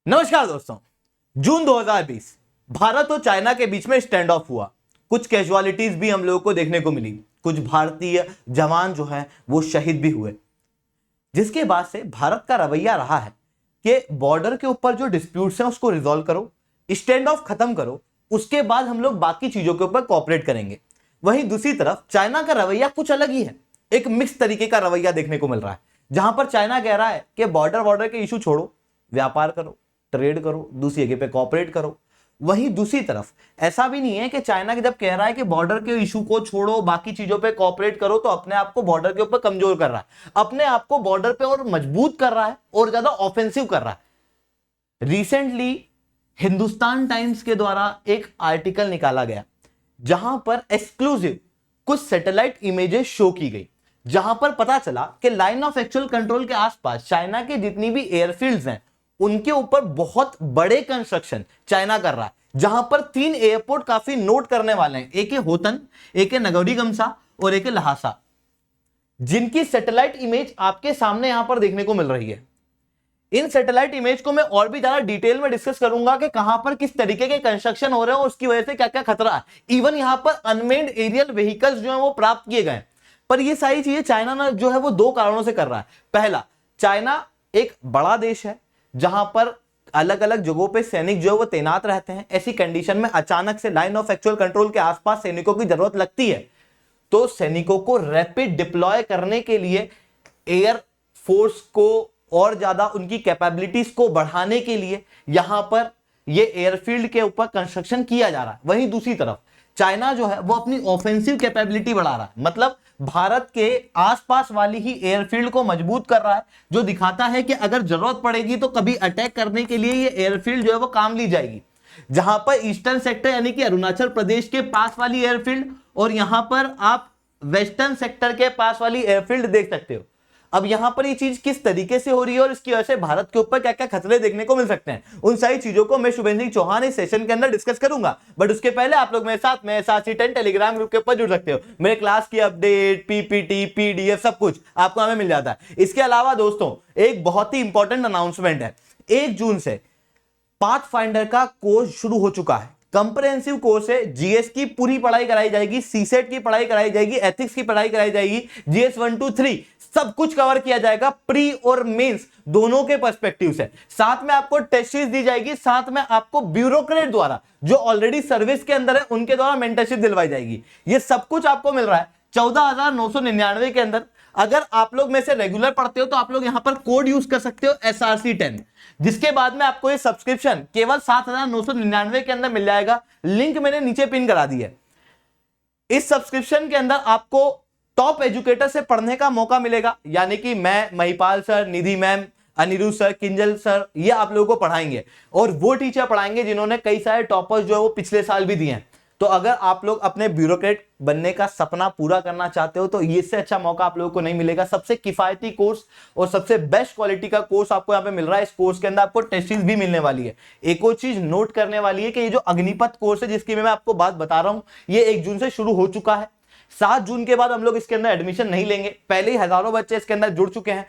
नमस्कार दोस्तों। जून 2020 भारत और चाइना के बीच में स्टैंड ऑफ हुआ। कुछ कैजुअलिटीज भी हम लोगों को देखने को मिली। कुछ भारतीय जवान जो हैं वो शहीद भी हुए, जिसके बाद से भारत का रवैया रहा है कि बॉर्डर के ऊपर जो डिस्प्यूट्स हैं उसको रिजॉल्व करो, स्टैंड ऑफ खत्म करो, उसके बाद हम लोग बाकी चीजों के ऊपर कोऑपरेट करेंगे। वहीं दूसरी तरफ चाइना का रवैया कुछ अलग ही है। एक मिक्स तरीके का रवैया देखने को मिल रहा है, जहां पर चाइना कह रहा है कि बॉर्डर के इशू छोड़ो, व्यापार करो, ट्रेड करो, दूसरी जगह पे कॉपरेट करो। वहीं दूसरी तरफ ऐसा भी नहीं है कि चाइना जब कह रहा है कि बॉर्डर के इशू को छोड़ो, बाकी चीजों पे कॉपरेट करो, तो अपने आप को बॉर्डर के ऊपर कमजोर कर रहा है, अपने आप को बॉर्डर पे और मजबूत कर रहा है और ज्यादा ऑफेंसिव कर रहा है। रिसेंटली हिंदुस्तान टाइम्स के द्वारा एक आर्टिकल निकाला गया, जहां पर एक्सक्लूसिव कुछ सैटेलाइट इमेजेस शो की गई, जहां पर पता चला कि लाइन ऑफ एक्चुअल कंट्रोल के आसपास चाइना के जितनी भी एयरफील्ड्स हैं उनके ऊपर बहुत बड़े कंस्ट्रक्शन चाइना कर रहा है, जहां पर 3 एयरपोर्ट काफी नोट करने वाले हैं। एक है होतन, एक है नगौरी-गमसा और एक है लहासा, जिनकी सैटेलाइट इमेज आपके सामने यहां पर देखने को मिल रही है। इन सैटेलाइट इमेज को मैं और भी ज्यादा डिटेल में डिस्कस करूंगा कि कहां पर किस तरीके के कंस्ट्रक्शन हो रहे हैं और उसकी वजह से क्या क्या खतरा है। इवन यहां पर अनमेन्ड एरियल व्हीकल्स जो है वो प्राप्त किए गए। पर ये सारी चीजें चाइना जो है वो 2 कारणों से कर रहा है। पहला, चाइना एक बड़ा देश है जहां पर अलग अलग जगहों पे सैनिक जो है वो तैनात रहते हैं। ऐसी कंडीशन में अचानक से लाइन ऑफ एक्चुअल कंट्रोल के आसपास सैनिकों की जरूरत लगती है, तो सैनिकों को रैपिड डिप्लॉय करने के लिए, एयर फोर्स को और ज्यादा उनकी कैपेबिलिटीज को बढ़ाने के लिए यहां पर ये एयरफील्ड के ऊपर कंस्ट्रक्शन किया जा रहा है। वहीं दूसरी तरफ चाइना जो है वो अपनी ऑफेंसिव कैपेबिलिटी बढ़ा रहा है, मतलब भारत के आसपास वाली ही एयरफील्ड को मजबूत कर रहा है, जो दिखाता है कि अगर जरूरत पड़ेगी तो कभी अटैक करने के लिए ये एयरफील्ड जो है वो काम ली जाएगी। जहां पर ईस्टर्न सेक्टर यानी कि अरुणाचल प्रदेश के पास वाली एयरफील्ड और यहां पर आप वेस्टर्न सेक्टर के पास वाली एयरफील्ड देख सकते हो। अब यहां पर ये चीज किस तरीके से हो रही है और इसकी वजह से भारत के ऊपर क्या क्या खतरे देखने को मिल सकते हैं, उन सारी चीजों को मैं शुभेंद्र सिंह चौहान इस सेशन के अंदर डिस्कस करूंगा। बट उसके पहले आप लोग मेरे साथ में सासी10 टेलीग्राम ग्रुप के ऊपर जुड़ सकते हो। मेरे क्लास की अपडेट, पीपीटी, पीडीएफ सब कुछ आपको हमें मिल जाता है। इसके अलावा दोस्तों एक बहुत ही इंपॉर्टेंट अनाउंसमेंट है। 1 जून से पाथफाइंडर का कोर्स शुरू हो चुका है। कंप्रहेंसिव कोर्स है। जीएस की पूरी पढ़ाई कराई जाएगी, सीसेट की पढ़ाई कराई जाएगी, एथिक्स की पढ़ाई कराई जाएगी, जीएस 1 2 3 सब कुछ कवर किया जाएगा, प्री और मेंस दोनों के पर्सपेक्टिव से। साथ में आपको टेस्ट सीरीज दी जाएगी, साथ में आपको ब्यूरोक्रेट द्वारा जो ऑलरेडी सर्विस के अंदर है उनके द्वारा मेंटरशिप दिलवाई जाएगी। ये सब कुछ आपको मिल रहा है 14,999 के अंदर। अगर आप लोग में से रेगुलर पढ़ते हो तो आप लोग यहां पर कोड यूज कर सकते हो SRC10, जिसके बाद में आपको ये सब्सक्रिप्शन केवल 7,999 के अंदर मिल जाएगा। लिंक मैंने नीचे पिन करा दी है। इस सब्सक्रिप्शन के अंदर आपको टॉप एजुकेटर से पढ़ने का मौका मिलेगा, यानी कि मैं, Mahipal sir, Nidhi ma'am, Aniruddh sir, Kinjal sir, ये आप लोगों को पढ़ाएंगे और वो टीचर पढ़ाएंगे जिन्होंने कई सारे टॉपर्स जो है वो पिछले साल भी दिए हैं। तो अगर आप लोग अपने ब्यूरोक्रेट बनने का सपना पूरा करना चाहते हो तो इससे अच्छा मौका आप लोगों को नहीं मिलेगा। सबसे किफायती कोर्स और सबसे बेस्ट क्वालिटी का कोर्स आपको यहाँ पे मिल रहा है। इस कोर्स के अंदर आपको टेस्ट सीरीज भी मिलने वाली है। एक और चीज नोट करने वाली है कि ये जो अग्निपथ कोर्स है जिसकी मैं आपको बात बता रहा हूं, ये 1 जून से शुरू हो चुका है। 7 जून के बाद हम लोग इसके अंदर एडमिशन नहीं लेंगे। पहले ही हजारों बच्चे इसके अंदर जुड़ चुके हैं,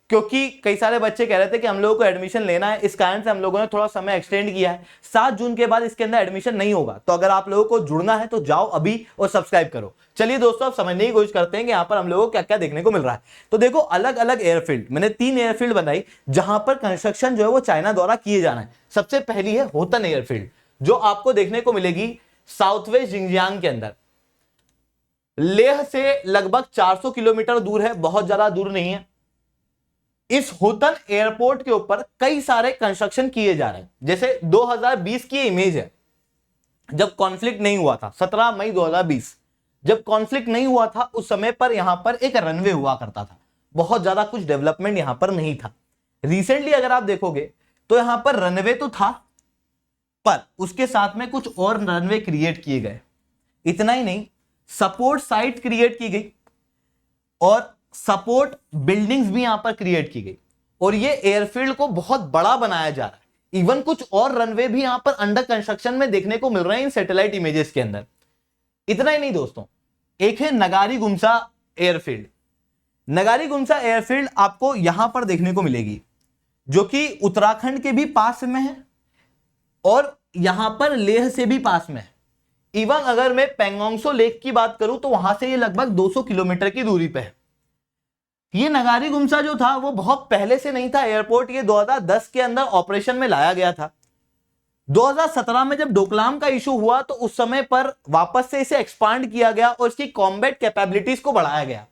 क्योंकि कई सारे बच्चे कह रहे थे कि हम लोगों को एडमिशन लेना है, इस कारण से हम लोगों ने थोड़ा समय एक्सटेंड किया है। 7 जून के बाद इसके अंदर एडमिशन नहीं होगा। तो अगर आप लोगों को जुड़ना है तो जाओ अभी और सब्सक्राइब करो। चलिए दोस्तों, अब समझने की कोशिश करते हैं कि यहां पर हम लोगों को क्या क्या देखने को मिल रहा है। तो देखो, अलग अलग एयरफील्ड, मैंने 3 एयरफील्ड बनाई जहां पर कंस्ट्रक्शन जो है वो चाइना द्वारा किए जाना है। सबसे पहली है होतन एयरफील्ड, जो आपको देखने को मिलेगी साउथ वेस्ट जिंगजियांग के अंदर। लेह से लगभग 400 किलोमीटर दूर है, बहुत ज्यादा दूर नहीं है। इस होतन एयरपोर्ट के ऊपर कई सारे कंस्ट्रक्शन किए जा रहे हैं। जैसे 2020 की इमेज है, जब कॉन्फ्लिक्ट नहीं हुआ था, 17 मई 2020 जब कॉन्फ्लिक्ट नहीं हुआ था, उस समय पर यहां पर एक रनवे हुआ करता था। बहुत ज्यादा कुछ डेवलपमेंट यहां पर नहीं था। रिसेंटली अगर आप देखोगे तो यहां पर रनवे तो था, पर उसके साथ में कुछ और रनवे क्रिएट किए गए। इतना ही नहीं, सपोर्ट साइट क्रिएट की गई और सपोर्ट बिल्डिंग्स भी यहां पर क्रिएट की गई और ये एयरफील्ड को बहुत बड़ा बनाया जा रहा है। इवन कुछ और रनवे भी यहां पर अंडर कंस्ट्रक्शन में देखने को मिल रहे हैं इन सैटेलाइट इमेजेस के अंदर। इतना ही नहीं दोस्तों, एक है नगारी गुमसा एयरफील्ड। नगारी गुमसा एयरफील्ड आपको यहां पर देखने को मिलेगी। जो कि उत्तराखंड के भी पास में है और यहां पर लेह से भी पास में है। इवन अगर मैं पेंगोंगसो लेक की बात करूं तो वहां से ये लगभग 200 किलोमीटर की दूरी पे है। ये नगारी गुमसा जो था वो बहुत पहले से नहीं था एयरपोर्ट, ये 2010 के अंदर ऑपरेशन में लाया गया था। 2017 में जब डोकलाम का इशू हुआ तो उस समय पर वापस से इसे एक्सपांड किया गया और इसकी कॉम्बैट कैपेबिलिटीज को बढ़ाया गया,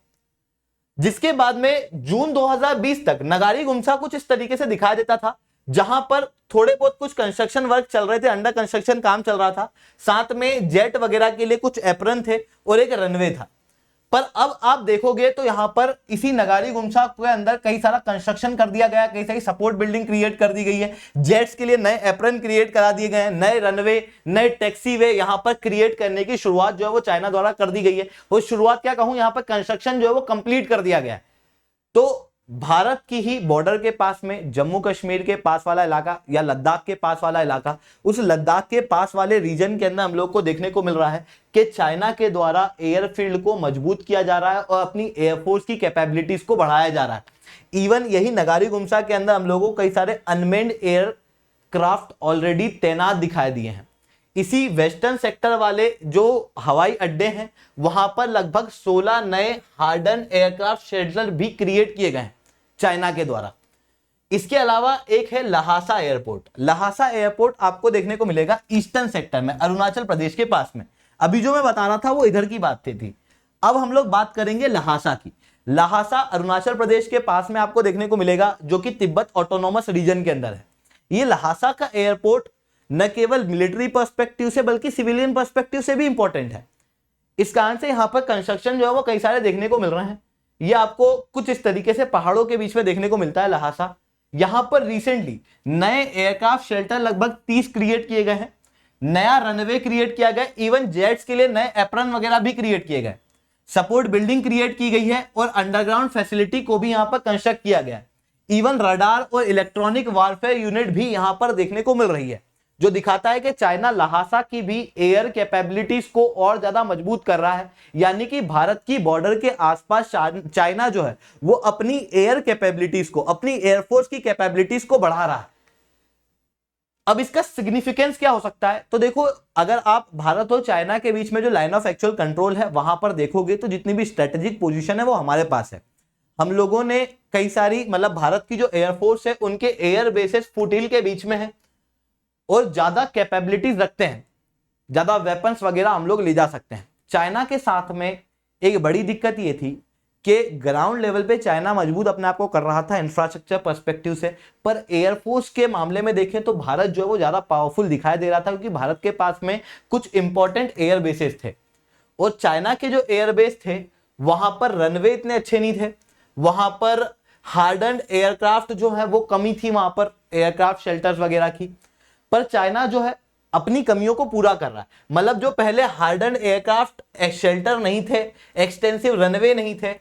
जिसके बाद में जून 2020 तक नगारी गुमसा कुछ इस तरीके से दिखाई देता था, जहां पर थोड़े बहुत कुछ कंस्ट्रक्शन वर्क चल रहे थे, अंडर कंस्ट्रक्शन काम चल रहा था, साथ में जेट वगैरह के लिए कुछ एप्रन थे और एक रनवे था। पर अब आप देखोगे तो यहां पर इसी नगारी गुमसा के अंदर कई सारा कंस्ट्रक्शन कर दिया गया, कई सारी सपोर्ट बिल्डिंग क्रिएट कर दी गई है, जेट्स के लिए नए एप्रन क्रिएट करा दिए गए हैं, नए रनवे, नए टैक्सी वे यहां पर क्रिएट करने की शुरुआत जो है वो चाइना द्वारा कर दी गई है। वो शुरुआत क्या कहूं, यहां पर कंस्ट्रक्शन जो है वो कंप्लीट कर दिया गया है। तो भारत की ही बॉर्डर के पास में जम्मू कश्मीर के पास वाला इलाका या लद्दाख के पास वाला इलाका, उस लद्दाख के पास वाले रीजन के अंदर हम लोग को देखने को मिल रहा है कि चाइना के द्वारा एयरफील्ड को मजबूत किया जा रहा है और अपनी एयरफोर्स की कैपेबिलिटीज को बढ़ाया जा रहा है। इवन यही नगारी गुमसा के अंदर हम लोगों को कई सारे अनमेन्ड एयरक्राफ्ट ऑलरेडी तैनात दिखाई दिए हैं। इसी वेस्टर्न सेक्टर वाले जो हवाई अड्डे हैं वहां पर लगभग 16 नए हार्डन एयरक्राफ्ट शेल्टर भी क्रिएट किए गए हैं चाइना के द्वारा। इसके अलावा एक है लहासा एयरपोर्ट। लहासा एयरपोर्ट आपको देखने को मिलेगा ईस्टर्न सेक्टर में, अरुणाचल प्रदेश के पास में। अभी जो मैं बता रहा था वो इधर की बात थी। अब हम लोग बात करेंगे लहासा की। लहासा अरुणाचल प्रदेश के पास में आपको देखने को मिलेगा, जो कि तिब्बत ऑटोनोमस रीजन के अंदर है। ये लहासा का एयरपोर्ट न केवल मिलिट्री पर्सपेक्टिव से बल्कि सिविलियन पर्सपेक्टिव से भी इंपॉर्टेंट है। इस कारण से यहां पर कंस्ट्रक्शन जो है वो कई सारे देखने को मिल रहे हैं। ये आपको कुछ इस तरीके से पहाड़ों के बीच में देखने को मिलता है लहासा। यहां पर रिसेंटली नए एयरक्राफ्ट शेल्टर लगभग 30 क्रिएट किए गए हैं, नया रनवे क्रिएट किया गया, इवन जेट्स के लिए नए एप्रन वगैरह भी क्रिएट किए गए, सपोर्ट बिल्डिंग क्रिएट की गई है और अंडरग्राउंड फैसिलिटी को भी यहां पर कंस्ट्रक्ट किया गया है। इवन रडार और इलेक्ट्रॉनिक वारफेयर यूनिट भी यहां पर देखने को मिल रही है, जो दिखाता है कि चाइना लहासा की भी एयर कैपेबिलिटीज को और ज्यादा मजबूत कर रहा है। यानी कि भारत की बॉर्डर के आसपास चाइना जो है वो अपनी एयर कैपेबिलिटीज को, अपनी एयरफोर्स की कैपेबिलिटीज को बढ़ा रहा है। अब इसका सिग्निफिकेंस क्या हो सकता है, तो देखो, अगर आप भारत और चाइना के बीच में जो लाइन ऑफ एक्चुअल कंट्रोल है वहां पर देखोगे तो जितनी भी स्ट्रेटेजिक पोजीशन है वो हमारे पास है। हम लोगों ने कई सारी, मतलब भारत की जो एयरफोर्स है उनके एयर बेसेस फुटहिल के बीच में है और ज्यादा कैपेबिलिटीज रखते हैं, ज्यादा वेपन्स वगैरह हम लोग ले जा सकते हैं। चाइना के साथ में एक बड़ी दिक्कत ये थी कि ग्राउंड लेवल पे चाइना मजबूत अपने आप को कर रहा था इंफ्रास्ट्रक्चर पर्सपेक्टिव से, पर एयरफोर्स के मामले में देखें तो भारत जो है वो ज्यादा पावरफुल दिखाई दे रहा था, क्योंकि भारत के पास में कुछ इंपॉर्टेंट एयर बेसेस थे और चाइना के जो एयरबेस थे वहां पर रनवे इतने अच्छे नहीं थे, वहां पर हार्डन्ड एयरक्राफ्ट जो है वो कमी थी, वहां पर एयरक्राफ्ट शेल्टर्स वगैरह की। पर चाइना जो है अपनी कमियों को पूरा कर रहा है। मतलब जो पहले हार्डन्ड एयरक्राफ्ट शेल्टर नहीं थे, एक्सटेंसिव रनवे नहीं थे,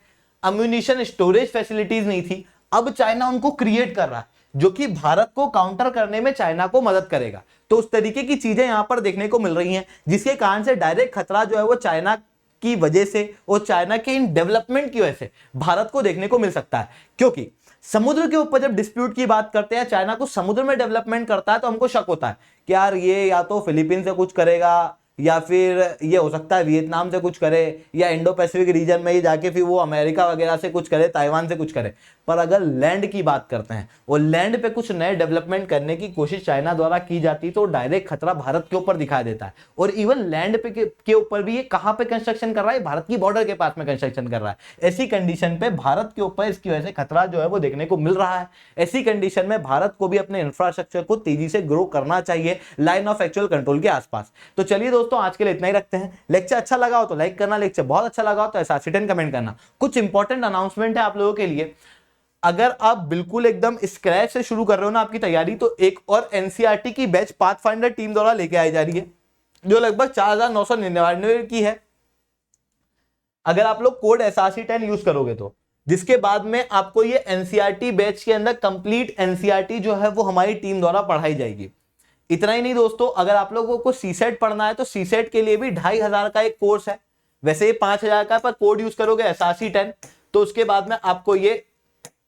अम्यूनिशन स्टोरेज फैसिलिटीज नहीं थी, अब चाइना उनको क्रिएट कर रहा है, जो कि भारत को काउंटर करने में चाइना को मदद करेगा। तो उस तरीके की चीजें यहां पर देखने को मिल रही हैं, जिसके कारण से डायरेक्ट खतरा जो है वो चाइना की वजह से और चाइना के इन डेवलपमेंट की वजह से भारत को देखने को मिल सकता है। क्योंकि समुद्र के ऊपर जब डिस्प्यूट की बात करते हैं, चाइना को समुद्र में डेवलपमेंट करता है तो हमको शक होता है कि यार ये या तो फिलीपींस से कुछ करेगा, या फिर ये हो सकता है वियतनाम से कुछ करे, या इंडो पैसिफिक रीजन में ही जाके फिर वो अमेरिका वगैरह से कुछ करे, ताइवान से कुछ करे। पर अगर लैंड की बात करते हैं और लैंड पे कुछ नए डेवलपमेंट करने की कोशिश चाइना द्वारा की जाती तो डायरेक्ट खतरा भारत के ऊपर दिखाई देता है। और इवन लैंड पे के ऊपर भी ये कहां पे कंस्ट्रक्शन कर रहा है, भारत की बॉर्डर के पास में कंस्ट्रक्शन कर रहा है। ऐसी कंडीशन पे भारत के ऊपर इसकी वजह से खतरा जो है वो देखने को मिल रहा है। ऐसी कंडीशन में भारत को भी अपने इंफ्रास्ट्रक्चर को तेजी से ग्रो करना चाहिए लाइन ऑफ एक्चुअल कंट्रोल के आसपास। तो चलिए दोस्तों, आज के लिए इतना ही रखते हैं। लेक्चर अच्छा लगा हो तो लाइक करना, लेक्चर बहुत अच्छा लगा हो तो ऐसा कमेंट करना। कुछ इंपॉर्टेंट अनाउंसमेंट है आप लोगों के लिए। अगर आप बिल्कुल एकदम स्क्रैच से शुरू कर रहे हो ना आपकी तैयारी, तो एक और एनसीईआरटी की बैच पाथफाइंडर टीम द्वारा लेके आई जा रही है, जो लगभग 4999 की है अगर आप लोग कोड SRC10 यूज करोगे तो। जिसके बाद में आपको ये एनसीईआरटी बैच के अंदर कंप्लीट एनसीईआरटी जो है वो हमारी टीम द्वारा पढ़ाई जाएगी। इतना ही नहीं दोस्तों, अगर आप लोगों को सीसेट पढ़ना है तो सीसेट के लिए भी 2500 का एक कोर्स है। वैसे ये 5000 का, पर कोड यूज करोगे SRC10 तो उसके बाद में आपको ये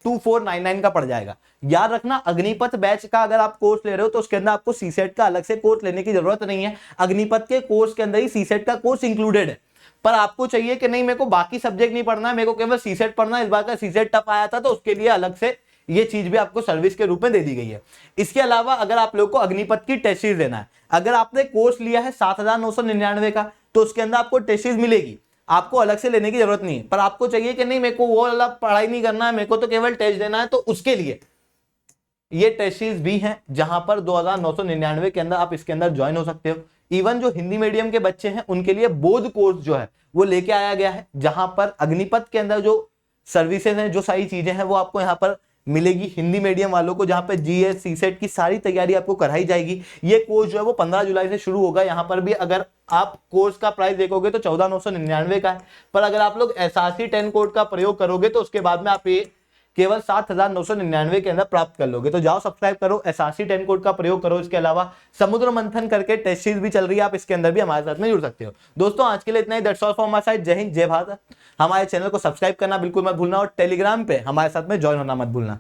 2499 का पड़ जाएगा। याद रखना, अग्निपथ बैच का अगर आप कोर्स ले रहे हो तो उसके अंदर आपको सीसेट का अलग से कोर्स लेने की जरूरत नहीं है। अग्निपथ के कोर्स के अंदर ही सीसेट का कोर्स इंक्लूडेड है। पर आपको चाहिए कि नहीं मेरे को बाकी सब्जेक्ट नहीं पढ़ना है, मेरे को केवल सीसेट पढ़ना है, इस बार का सीसेट टफ आया था, तो उसके लिए अलग से ये चीज भी आपको सर्विस के रूप में दे दी गई है। इसके अलावा अगर आप लोग को अग्निपथ की टेस्ट सीरीज देना है, अगर आपने कोर्स लिया है 7999 का, तो उसके अंदर आपको टेस्ट सीरीज मिलेगी, आपको अलग से लेने की जरूरत नहीं है। पर आपको चाहिए कि नहीं मेरे को वो वाला पढ़ाई नहीं करना है, मेरे को तो केवल टेस्ट देना है, तो उसके लिए ये टेस्ट सीरीज भी हैं, जहां पर 2999 के अंदर आप इसके अंदर ज्वाइन हो सकते हो। इवन जो हिंदी मीडियम के बच्चे हैं उनके लिए बोध कोर्स जो है वो लेके आया गया है, जहां पर अग्निपथ के अंदर जो सर्विसेज हैं, जो सारी चीजें हैं वो आपको यहाँ पर मिलेगी हिंदी मीडियम वालों को, जहां पे जीएस सीसेट की सारी तैयारी आपको कराई जाएगी। ये कोर्स जो है वो 15 जुलाई से शुरू होगा। यहाँ पर भी अगर आप कोर्स का प्राइस देखोगे तो 14,999 का है, पर अगर आप लोग एसआरसी 10 कोड का प्रयोग करोगे तो उसके बाद में आप ये केवल 7,999 के अंदर प्राप्त कर लोगे। तो जाओ सब्सक्राइब करो, एसआरसी 10 कोड का प्रयोग करो। इसके अलावा समुद्र मंथन करके टेस्ट सीरीज भी चल रही है, आप इसके अंदर भी हमारे साथ में जुड़ सकते हो। दोस्तों आज के लिए इतना ही, that's all from my side. जय हिंद, जय भारत। हमारे चैनल को सब्सक्राइब करना बिल्कुल मत भूलना और टेलीग्राम पे हमारे साथ में ज्वाइन होना मत भूलना।